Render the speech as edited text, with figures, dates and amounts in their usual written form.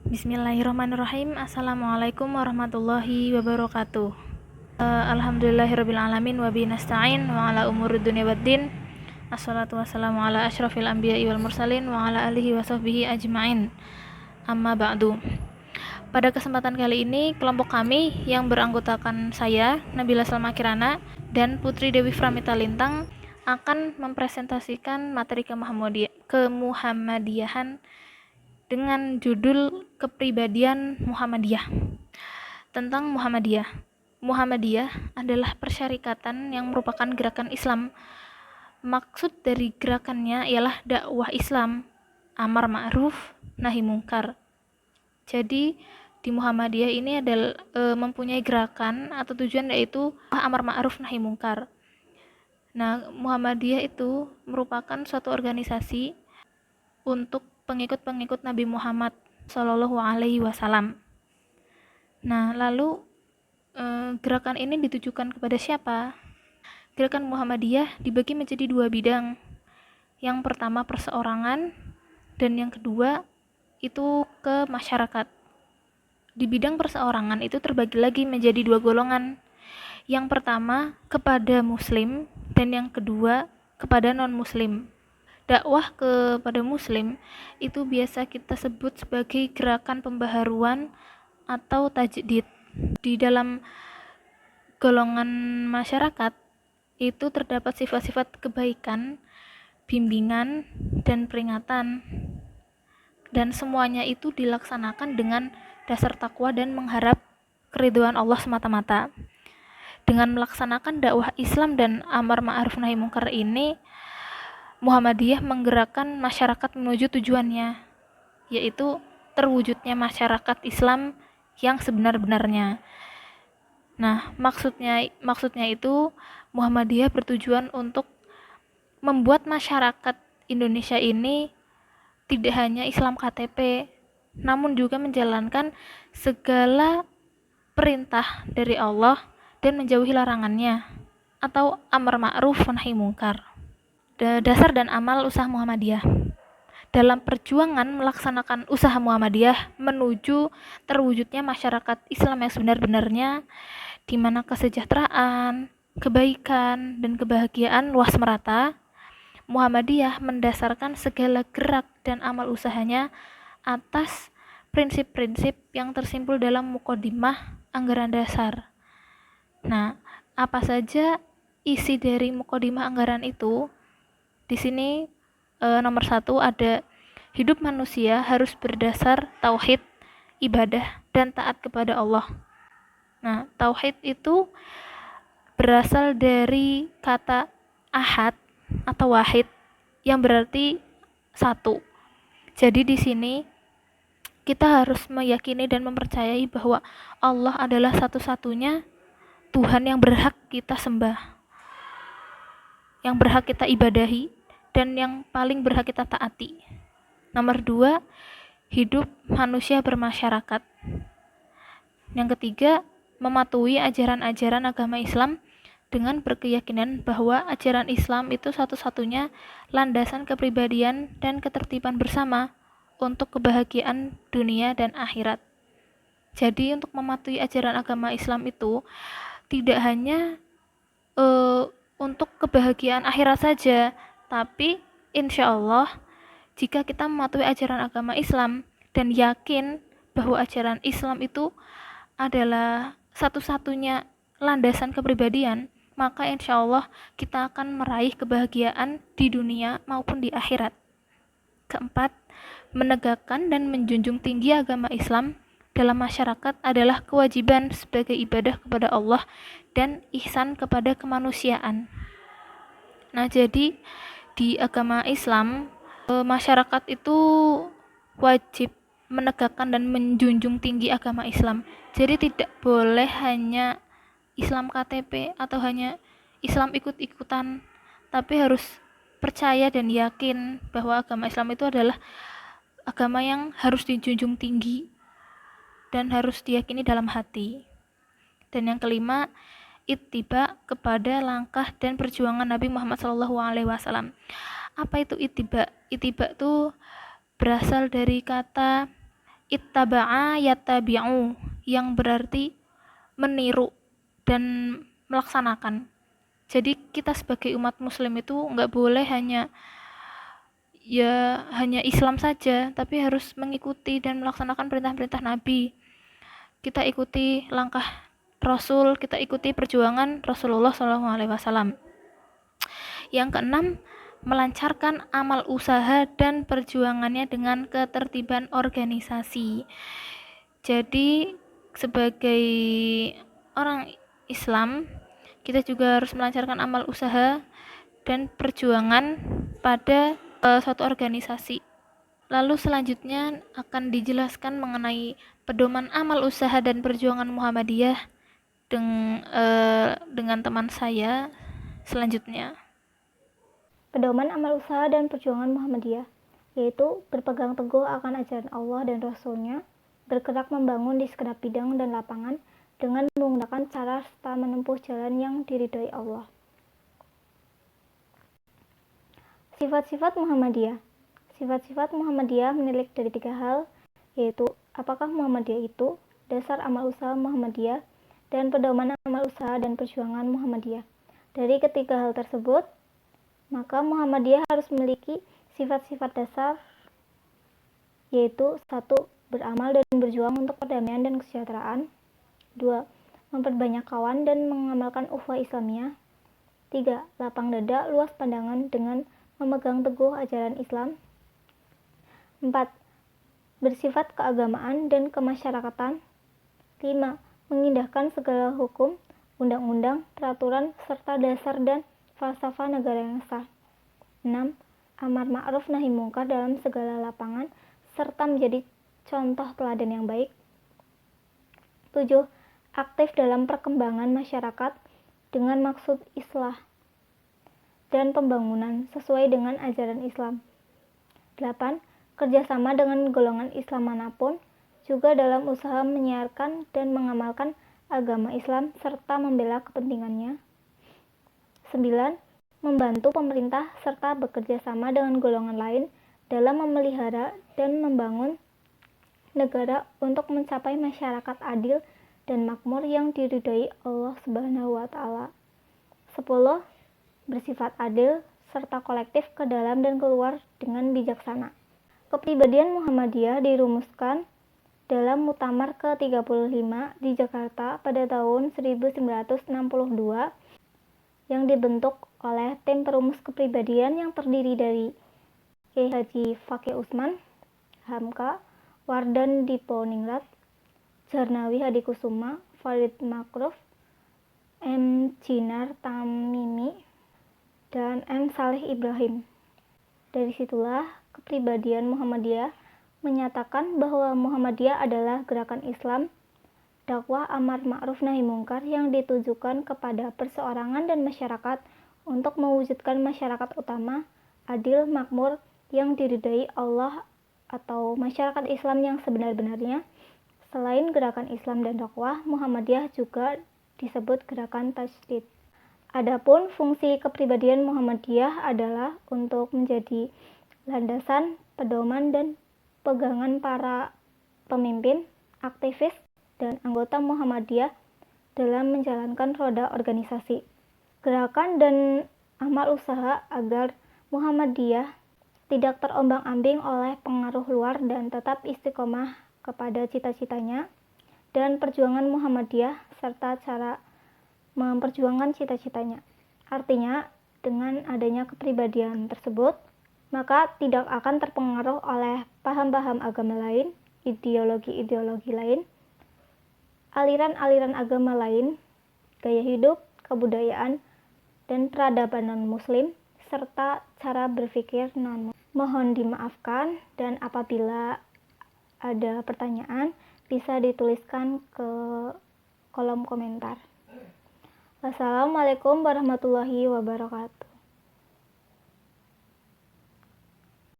Bismillahirrahmanirrahim. Assalamualaikum warahmatullahi wabarakatuh. Alhamdulillahirabbil alamin wa bihi nasta'in wa ala umuri dunya waddin. Assalatu wassalamu ala asyrafil anbiya'i wal mursalin wa ala alihi wa sahbihi ajma'in. Amma ba'du. Pada kesempatan kali ini, kelompok kami yang beranggotakan saya, Nabila Salma Kirana, dan Putri Dewi Framita Lintang akan mempresentasikan materi kemuhammadiyahan dengan judul Kepribadian Muhammadiyah. Tentang Muhammadiyah. Muhammadiyah adalah persyarikatan yang merupakan gerakan Islam. Maksud dari gerakannya ialah dakwah Islam, amar ma'ruf, nahi mungkar. Jadi di Muhammadiyah ini adalah mempunyai gerakan atau tujuan yaitu amar ma'ruf nahi mungkar. Nah, Muhammadiyah itu merupakan suatu organisasi untuk pengikut-pengikut Nabi Muhammad Shallallahu Alaihi Wasallam. Nah, lalu gerakan ini ditujukan kepada siapa? Gerakan Muhammadiyah dibagi menjadi dua bidang. Yang pertama perseorangan, dan yang kedua itu ke masyarakat. Di bidang perseorangan itu terbagi lagi menjadi dua golongan. Yang pertama kepada Muslim, dan yang kedua kepada non-Muslim. Dakwah kepada Muslim itu biasa kita sebut sebagai gerakan pembaharuan atau tajdid. Di dalam golongan masyarakat itu terdapat sifat-sifat kebaikan, bimbingan, dan peringatan. Dan semuanya itu dilaksanakan dengan dasar takwa dan mengharap keridhaan Allah semata-mata. Dengan melaksanakan dakwah Islam dan amar ma'ruf nahi mungkar ini, Muhammadiyah menggerakkan masyarakat menuju tujuannya, yaitu terwujudnya masyarakat Islam yang sebenar-benarnya. Nah, maksudnya itu Muhammadiyah bertujuan untuk membuat masyarakat Indonesia ini tidak hanya Islam KTP, namun juga menjalankan segala perintah dari Allah dan menjauhi larangannya, atau amar ma'ruf nahi mungkar. Dasar dan amal usaha Muhammadiyah. Dalam perjuangan melaksanakan usaha Muhammadiyah menuju terwujudnya masyarakat Islam yang sebenar-benarnya, di mana kesejahteraan, kebaikan, dan kebahagiaan luas merata, Muhammadiyah mendasarkan segala gerak dan amal usahanya atas prinsip-prinsip yang tersimpul dalam muqaddimah anggaran dasar. Nah, apa saja isi dari muqaddimah anggaran itu? Di sini nomor 1 ada hidup manusia harus berdasar tauhid, ibadah, dan taat kepada Allah. Nah, tauhid itu berasal dari kata ahad atau wahid yang berarti satu. Jadi di sini kita harus meyakini dan mempercayai bahwa Allah adalah satu-satunya Tuhan yang berhak kita sembah, yang berhak kita ibadahi, dan yang paling berhak kita taati. Nomor 2, hidup manusia bermasyarakat. Yang ketiga, mematuhi ajaran-ajaran agama Islam dengan berkeyakinan bahwa ajaran Islam itu satu-satunya landasan kepribadian dan ketertiban bersama untuk kebahagiaan dunia dan akhirat. Jadi untuk mematuhi ajaran agama Islam itu tidak hanya untuk kebahagiaan akhirat saja, tapi insya Allah jika kita mematuhi ajaran agama Islam dan yakin bahwa ajaran Islam itu adalah satu-satunya landasan kepribadian, maka insya Allah kita akan meraih kebahagiaan di dunia maupun di akhirat. Keempat, menegakkan dan menjunjung tinggi agama Islam dalam masyarakat adalah kewajiban sebagai ibadah kepada Allah dan ihsan kepada kemanusiaan. Nah, jadi di agama Islam, masyarakat itu wajib menegakkan dan menjunjung tinggi agama Islam. Jadi tidak boleh hanya Islam KTP atau hanya Islam ikut-ikutan, tapi harus percaya dan yakin bahwa agama Islam itu adalah agama yang harus dijunjung tinggi dan harus diyakini dalam hati. Dan yang kelima, ittiba kepada langkah dan perjuangan Nabi Muhammad SAW. Apa itu ittiba? Ittiba itu berasal dari kata ittaba'a yattabi'u, yang berarti meniru dan melaksanakan. Jadi kita sebagai umat muslim itu nggak boleh hanya Islam saja, tapi harus mengikuti dan melaksanakan perintah-perintah Nabi. Kita ikuti langkah Rasul, kita ikuti perjuangan Rasulullah SAW. Yang keenam, melancarkan amal usaha dan perjuangannya dengan ketertiban organisasi. Jadi sebagai orang Islam, kita juga harus melancarkan amal usaha dan perjuangan pada suatu organisasi. Lalu selanjutnya akan dijelaskan mengenai pedoman amal usaha dan perjuangan Muhammadiyah dengan teman saya selanjutnya. Pedoman amal usaha dan perjuangan Muhammadiyah, yaitu berpegang teguh akan ajaran Allah dan Rasul-Nya, bergerak membangun di segenap bidang dan lapangan dengan menggunakan cara serta menempuh jalan yang diridhoi Allah. Sifat-sifat Muhammadiyah. Sifat-sifat Muhammadiyah menilik dari 3 hal, yaitu apakah Muhammadiyah itu dasar amal usaha Muhammadiyah dan pedoman amal usaha dan perjuangan Muhammadiyah. Dari ketiga hal tersebut, maka Muhammadiyah harus memiliki sifat-sifat dasar, yaitu 1. Beramal dan berjuang untuk perdamaian dan kesejahteraan. 2. Memperbanyak kawan dan mengamalkan ukhuwah Islamiyah. 3. Lapang dada, luas pandangan dengan memegang teguh ajaran Islam. 4. Bersifat keagamaan dan kemasyarakatan. 5. Mengindahkan segala hukum, undang-undang, peraturan, serta dasar dan falsafah negara yang sah. 6. Amar ma'ruf nahi mungkar dalam segala lapangan, serta menjadi contoh teladan yang baik. 7. Aktif dalam perkembangan masyarakat dengan maksud islah dan pembangunan sesuai dengan ajaran Islam. 8. Kerjasama dengan golongan Islam manapun, juga dalam usaha menyiarkan dan mengamalkan agama Islam serta membela kepentingannya. 9. Membantu pemerintah serta bekerja sama dengan golongan lain dalam memelihara dan membangun negara untuk mencapai masyarakat adil dan makmur yang diridhoi Allah Subhanahu wa taala. 10. Bersifat adil serta kolektif ke dalam dan keluar dengan bijaksana. Kepribadian Muhammadiyah dirumuskan dalam Muktamar ke-35 di Jakarta pada tahun 1962 yang dibentuk oleh tim perumus kepribadian yang terdiri dari Kiai Haji Fakih Usman, Hamka, Wardan Diponingrat, Jarnawi Hadikusuma, Farid Makruf, M. Jinar Tamimi, dan M. Saleh Ibrahim. Dari situlah kepribadian Muhammadiyah menyatakan bahwa Muhammadiyah adalah gerakan Islam dakwah amar ma'ruf nahi mungkar yang ditujukan kepada perseorangan dan masyarakat untuk mewujudkan masyarakat utama, adil, makmur, yang diridhai Allah atau masyarakat Islam yang sebenar-benarnya. Selain gerakan Islam dan dakwah, Muhammadiyah juga disebut gerakan tajdid. Adapun fungsi kepribadian Muhammadiyah adalah untuk menjadi landasan, pedoman, dan pegangan para pemimpin, aktivis, dan anggota Muhammadiyah dalam menjalankan roda organisasi, gerakan, dan amal usaha agar Muhammadiyah tidak terombang-ambing oleh pengaruh luar dan tetap istiqomah kepada cita-citanya dan perjuangan Muhammadiyah serta cara memperjuangkan cita-citanya. Artinya, dengan adanya kepribadian tersebut, maka tidak akan terpengaruh oleh paham-paham agama lain, ideologi-ideologi lain, aliran-aliran agama lain, gaya hidup, kebudayaan, dan peradaban non-muslim, serta cara berpikir non-muslim. Mohon dimaafkan, dan apabila ada pertanyaan, bisa dituliskan ke kolom komentar. Wassalamualaikum warahmatullahi wabarakatuh.